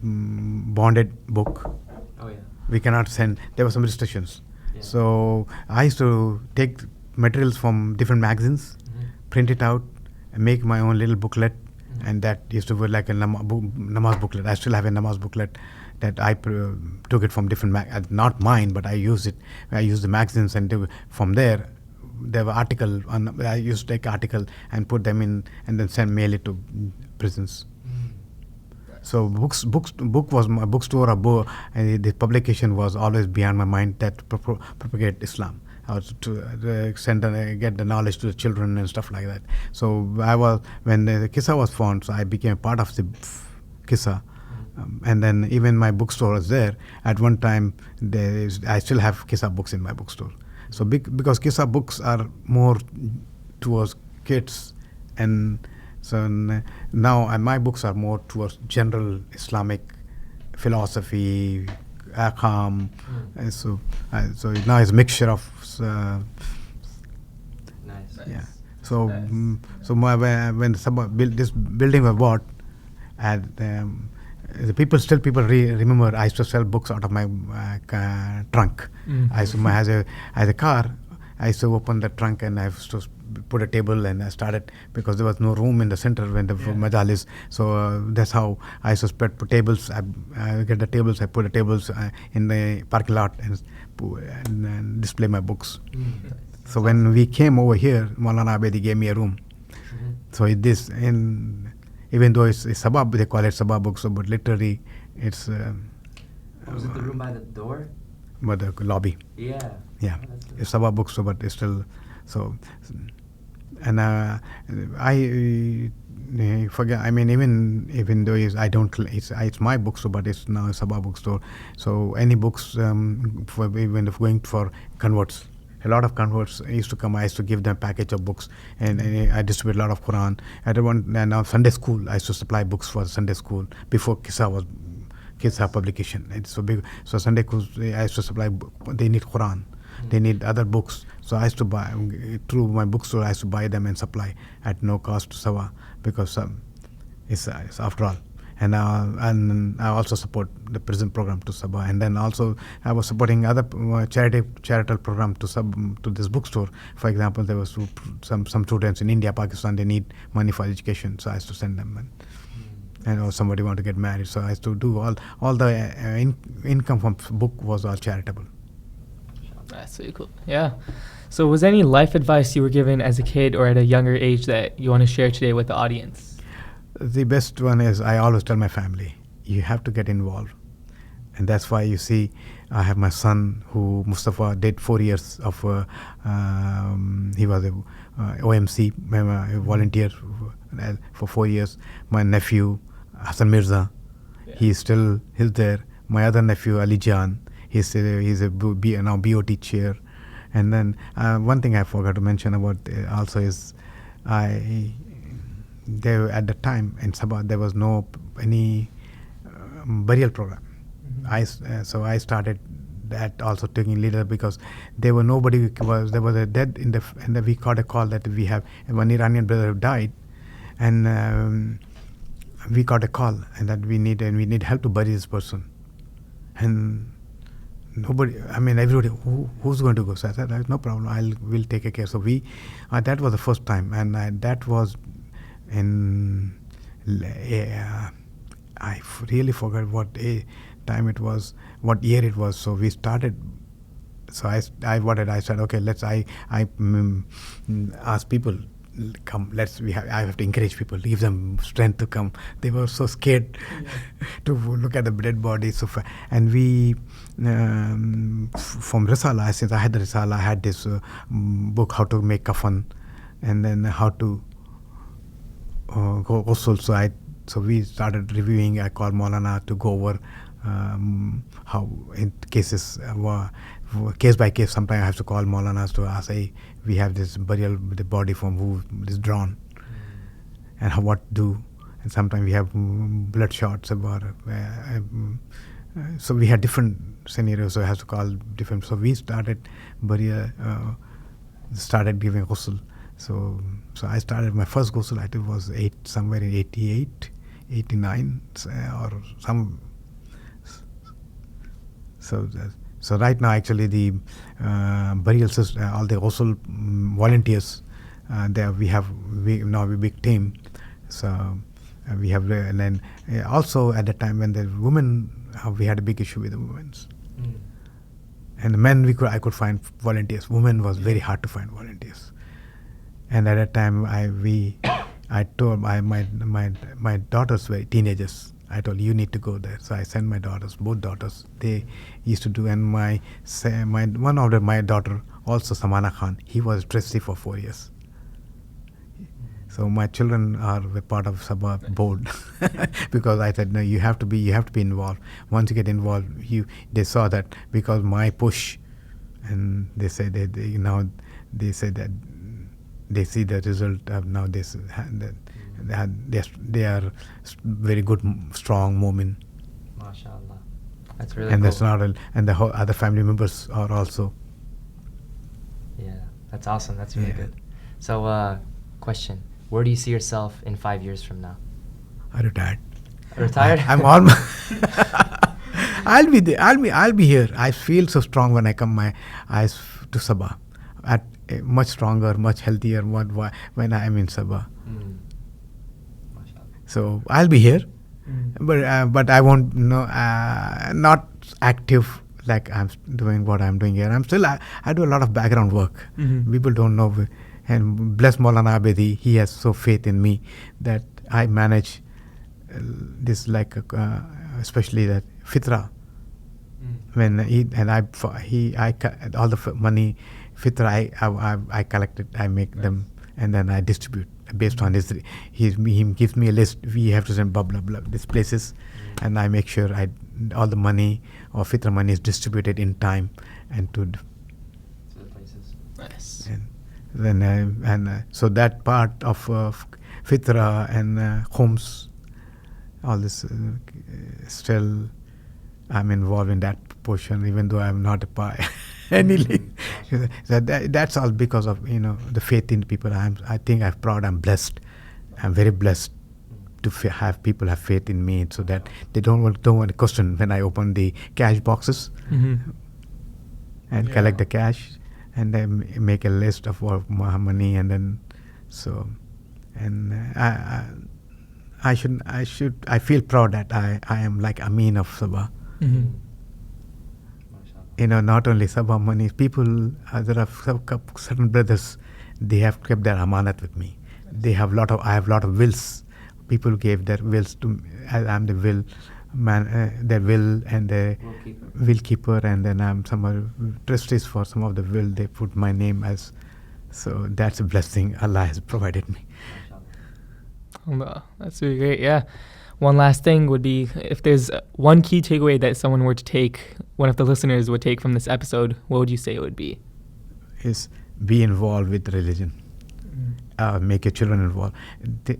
bonded book. Oh yeah. We cannot send. There were some restrictions. Yeah. So I used to take materials from different magazines, print it out, and make my own little booklet, and that used to be like a namaz booklet. I still have a namaz booklet that I took it from different not mine, but I used it. I used the magazines, and from there. There were articles. I used to take article and put them in, and then mail it to prisons. So book was my bookstore. The publication was always beyond my mind that propagate Islam. how to send get the knowledge to the children and stuff like that. So when the Kisa was formed, so I became part of the Kisa. And then even my bookstore was there. At one time, I still have Kisa books in my bookstore. So because Kisa books are more towards kids, and so now my books are more towards general Islamic philosophy, ahkam. So now it's a mixture of. Nice. Yeah. So when this building was bought, and people remember I used to sell books out of my trunk. I used to, as a car, I used to open the trunk and I used to put a table, and I started, because there was no room in the center when the majalis. So that's how I used to put tables. I get the tables. I put the tables in the parking lot and display my books. So when we came over here, Maulana Abidi gave me a room. So even though it's SABA, they call it SABA Bookstore, but literally it's. Was it the room by the door? By the lobby. Yeah. Yeah, Oh, that's good. it's SABA Bookstore, but it's still so. And I forget. I mean, even though it's my bookstore, but it's now a SABA Bookstore. So any books, even if going for converts. A lot of converts used to come. I used to give them a package of books, and I distribute a lot of Quran. And now Sunday school, I used to supply books for Sunday school before Kisa publication. It's so big. So Sunday school, I used to supply. They need Quran, they need other books. So I used to buy through my bookstore. I used to buy them and supply at no cost to SABA, because it's after all. And I also support the prison program to SABA, and then also I was supporting other charitable program to this bookstore. For example, there was some students in India, Pakistan, they need money for education, so I used to send them. And somebody want to get married, so I used to do all the income from book was all charitable. That's really cool. Yeah. So was there any life advice you were given as a kid or at a younger age that you want to share today with the audience? The best one is, I always tell my family, you have to get involved. And that's why you see I have my son who, Mustafa, did 4 years of, he was a OMC, a volunteer for 4 years. My nephew, Hassan Mirza, he's there. My other nephew, Ali Jan, he's a now BOT chair. And then one thing I forgot to mention about also is, there at the time in Sabah there was no any burial program. So I started that also taking leader, because there was a dead and we got a call that we have one Iranian brother died, and we got a call and that we need help to bury this person, and everybody, who's going to go? So I said, no problem, we'll take care. So that was the first time, and that was I really forgot what time it was, what year it was. So we started. So I said, okay, I asked people, come, I have to encourage people, give them strength to come. They were so scared to look at the dead body. So and we from Risala, since I had the Risala, I had this book, how to make kafan, and then how to go ghusl. So we started reviewing. I called Maulana to go over how in cases, case by case. Sometimes I have to call Maulana to ask, hey, we have this burial, the body from who is drawn, and what do. And sometimes we have blood shots about. So we had different scenarios. So I have to call different. So we started started giving ghusl. So I started my first ghusl. I think was somewhere in 88, 89, or some. So right now, actually, the burial system, all the ghusl volunteers, there we now a big team. So we have, and then also at the time when the women, we had a big issue with the women. And the men, I could find volunteers. Women was very hard to find volunteers. And at that time, I told my daughters were teenagers. I told you need to go there. So I sent my daughters, both daughters. They used to do, and my daughter also Samana Khan. He was trustee for 4 years. So my children are a part of SABA board because I said no, you have to be involved. Once you get involved, they saw that because my push, and they say they say that they see the result of now this. They are very good, strong movement. MashaAllah. That's really and cool. That's not and the whole other family members are also. Yeah, that's awesome. That's really Yeah. good. So, question: where do you see yourself in 5 years from now? I retired. Retired? I'm almost. I'll be there. I'll be here. I feel so strong when I come my eyes to Sabah, much stronger, much healthier when I am in Sabah. So I'll be here, but I won't not active like I'm doing what I'm doing here. I do a lot of background work. People don't know, and bless Maulana Abidi, he has so faith in me that I manage this especially that fitra. When all the money fitra I collect it, I make them, and then I distribute based on his. He gives me a list. We have to send blah blah blah these places, and I make sure all the money or fitra money is distributed in time and to the places. Nice. And then so that part of fitra and homes, all this still I'm involved in that portion, even though I'm not a pie. So that's all because of the faith in people. I think I'm proud. I'm blessed. I'm very blessed to have people have faith in me, so that they don't want to question when I open the cash boxes and collect the cash, and then make a list of my money, and then I feel proud that I am like Amin of Sabah. Not only Sabah money, people, there are certain brothers, they have kept their amanat with me. I have a lot of wills. People gave their wills to me. I'm the will man, their will and the will keeper, and then I'm some trustees for some of the will. They put my name as, so that's a blessing Allah has provided me. That's really great. Yeah. One last thing would be, if there's one key takeaway that someone were to take, one of the listeners would take from this episode, what would you say it would be? Is be involved with religion. Make your children involved.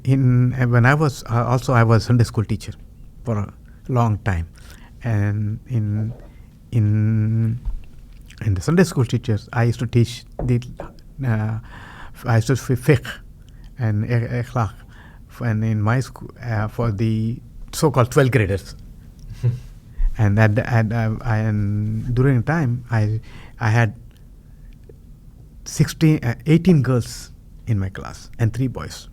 When I was I was Sunday school teacher for a long time, and in the Sunday school teachers, I used to teach fiqh and akhlaq. And in my school, for the so-called 12th graders, and during the time I had 18 girls in my class and 3 boys.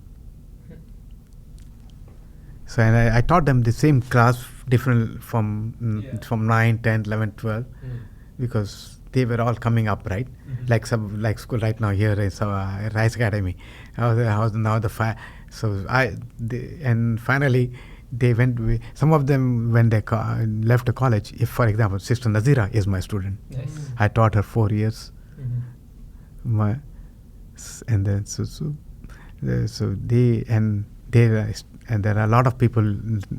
So and I taught them the same class, different from 9, 10, 11, 12, because they were all coming up, right? Like school right now here is Rice Academy. So and finally they went. Some of them, when they left the college, if for example Sister Nazira is my student, I taught her 4 years. And then and there are a lot of people,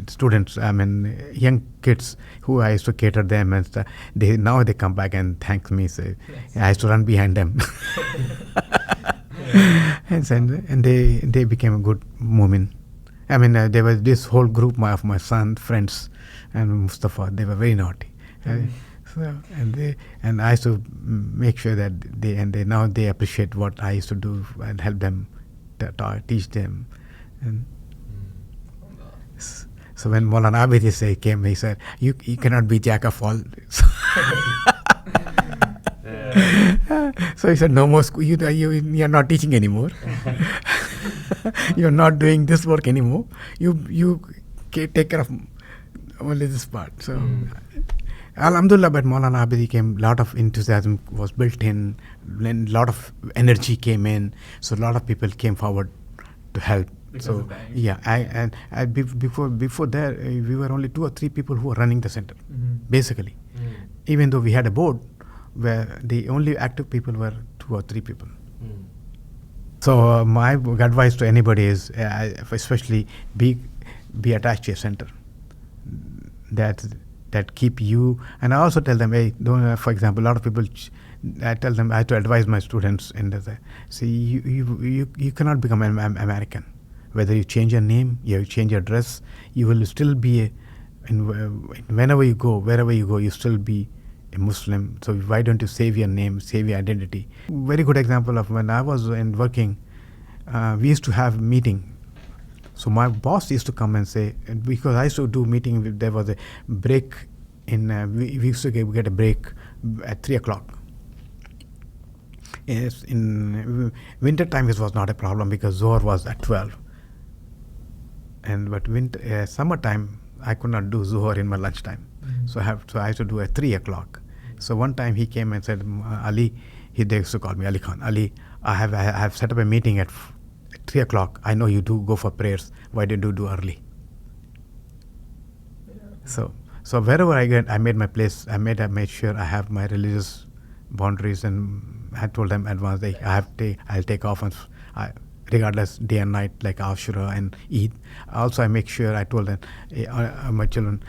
students, young kids who I used to cater them, and stuff. Now they come back and thank me. Say, I used to run behind them. And they became a good moment. There was this whole group of my son friends and Mustafa. They were very naughty. And I used to make sure that now they appreciate what I used to do and help them, teach them. And so when Maulana Abidi came, he said, "You cannot be jack of all." So he said, "No more school. You are not teaching anymore. You are not doing this work anymore. You take care of only this part." So, Alhamdulillah, but Maulana Abidi came. Lot of enthusiasm was built in. Lot of energy came in. So a lot of people came forward to help So yeah, before that, we were only 2 or 3 people who were running the center, basically. Even though we had a board, where the only active people were 2 or 3 people. So my advice to anybody is, especially be attached to a center that keep you. And I also tell them, hey, don't. For example, a lot of people. I tell them, I have to advise my students, and see, you cannot become an American. Whether you change your name, you change your dress, you will still be whenever you go, wherever you go, you still be a Muslim. So why don't you save your name, save your identity? Very good example of when I was working, we used to have meeting. So my boss used to come and say, because I used to do meeting, there was a break we used to get a break at 3 o'clock. Yes, in winter time it was not a problem because Zohar was at 12. But summertime I could not do Zohar in my lunchtime. So I had to do at 3 o'clock. So one time he came and said, Ali, they used to call me Ali Khan. Ali, I have set up a meeting at 3 o'clock. I know you do go for prayers. Why did you do early? Yeah. So wherever I get, I made my place. I made sure I have my religious boundaries, and I told them advance. I'll take off regardless day and night, like Ashura and Eid. Also, I make sure I told them, my children,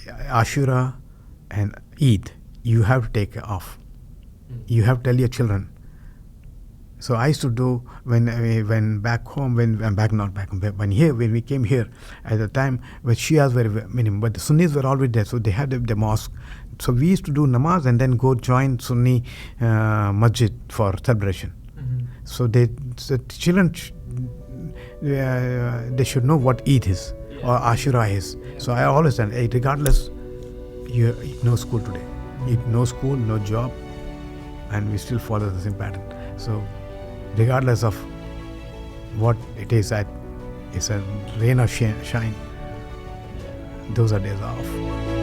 Ashura and Eid, you have to take off. You have to tell your children. So I used to do when back home, when we came here, at the time when Shias were minimum, but the Sunnis were already there, so they had the mosque. So we used to do namaz and then go join Sunni masjid for celebration. So the children, they should know what Eid is or Ashura is. So I always said, hey, regardless, you no school today, no school, no job, and we still follow the same pattern. So regardless of what it is, it's a rain or shine. Those are days off.